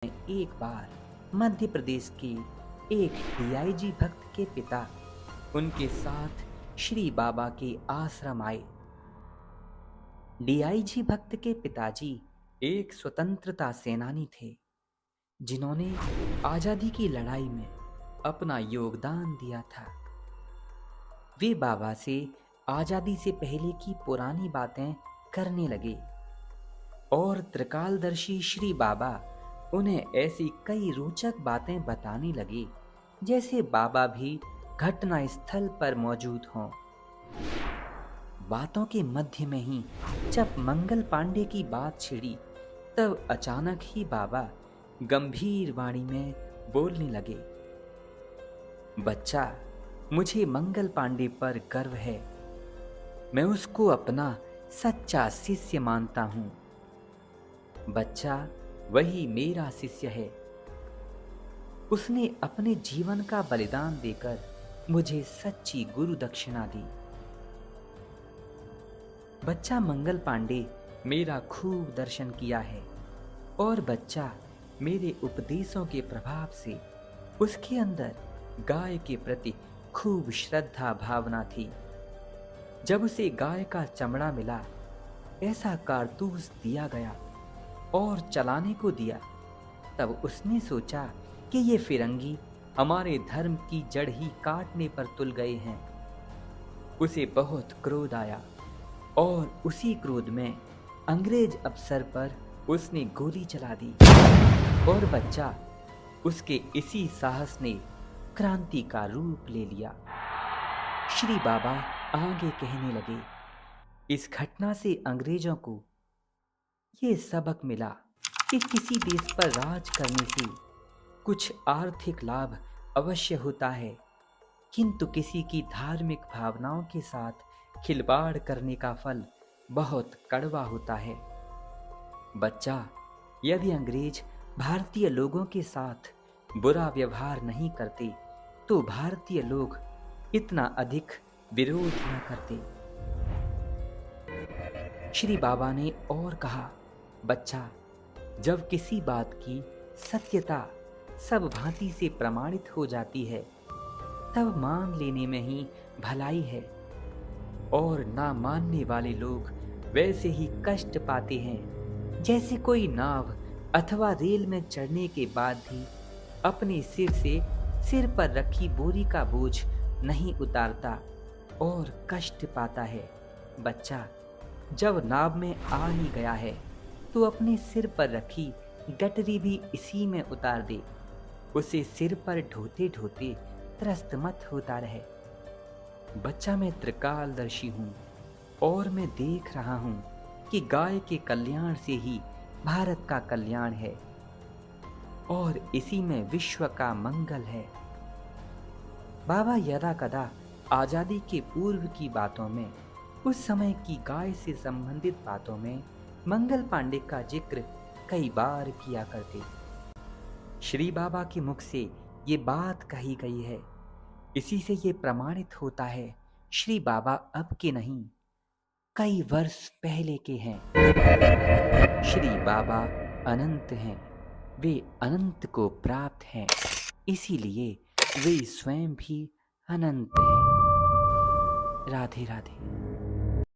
एक बार मध्य प्रदेश के एक डीआईजी भक्त के पिता उनके साथ श्री बाबा के आश्रम आए। डीआईजी भक्त के पिताजी एक स्वतंत्रता सेनानी थे जिन्होंने आजादी की लड़ाई में अपना योगदान दिया था। वे बाबा से आजादी से पहले की पुरानी बातें करने लगे और त्रिकालदर्शी श्री बाबा उन्हें ऐसी कई रोचक बातें बताने लगे जैसे बाबा भी घटना स्थल पर मौजूद हों। बातों के मध्य में ही जब मंगल पांडे की बात छिड़ी तब अचानक ही बाबा गंभीर वाणी में बोलने लगे, बच्चा, मुझे मंगल पांडे पर गर्व है। मैं उसको अपना सच्चा शिष्य मानता हूं। बच्चा, वही मेरा शिष्य है। उसने अपने जीवन का बलिदान देकर मुझे सच्ची गुरु दक्षिणा दी। बच्चा, मंगल पांडे मेरा खूब दर्शन किया है और बच्चा, मेरे उपदेशों के प्रभाव से उसके अंदर गाय के प्रति खूब श्रद्धा भावना थी। जब उसे गाय का चमड़ा मिला, ऐसा कारतूस दिया गया और चलाने को दिया, तब उसने सोचा कि ये फिरंगी हमारे धर्म की जड़ ही काटने पर तुल गए हैं। उसे बहुत क्रोध आया और उसी क्रोध में अंग्रेज अफसर पर उसने गोली चला दी और बच्चा, उसके इसी साहस ने क्रांति का रूप ले लिया। श्री बाबा आगे कहने लगे, इस घटना से अंग्रेजों को ये सबक मिला कि किसी देश पर राज करने से कुछ आर्थिक लाभ अवश्य होता है, किंतु किसी की धार्मिक भावनाओं के साथ खिलवाड़ करने का फल बहुत कड़वा होता है। बच्चा, यदि अंग्रेज भारतीय लोगों के साथ बुरा व्यवहार नहीं करते तो भारतीय लोग इतना अधिक विरोध न करते। श्री बाबा ने और कहा, बच्चा, जब किसी बात की सत्यता सब भांति से प्रमाणित हो जाती है तब मान लेने में ही भलाई है और ना मानने वाले लोग वैसे ही कष्ट पाते हैं जैसे कोई नाव अथवा रेल में चढ़ने के बाद भी अपने सिर से सिर पर रखी बोरी का बोझ नहीं उतारता और कष्ट पाता है। बच्चा, जब नाव में आ ही गया है तो अपने सिर पर रखी गटरी भी इसी में उतार दे। उसे सिर पर ढोते ढोते त्रस्त मत होता रहे। बच्चा, मैं त्रिकालदर्शी हूँ और मैं देख रहा हूँ कि गाय के कल्याण से ही भारत का कल्याण है और इसी में विश्व का मंगल है। बाबा यदा कदा आजादी के पूर्व की बातों में, उस समय की गाय से संबंधित बातों में मंगल पांडे का जिक्र कई बार किया करते। श्री बाबा के मुख से ये बात कही गई है। इसी से ये प्रमाणित होता है श्री बाबा अब के नहीं, कई वर्ष पहले के हैं। श्री बाबा अनंत हैं, वे अनंत को प्राप्त हैं, इसीलिए वे स्वयं भी अनंत हैं। राधे राधे।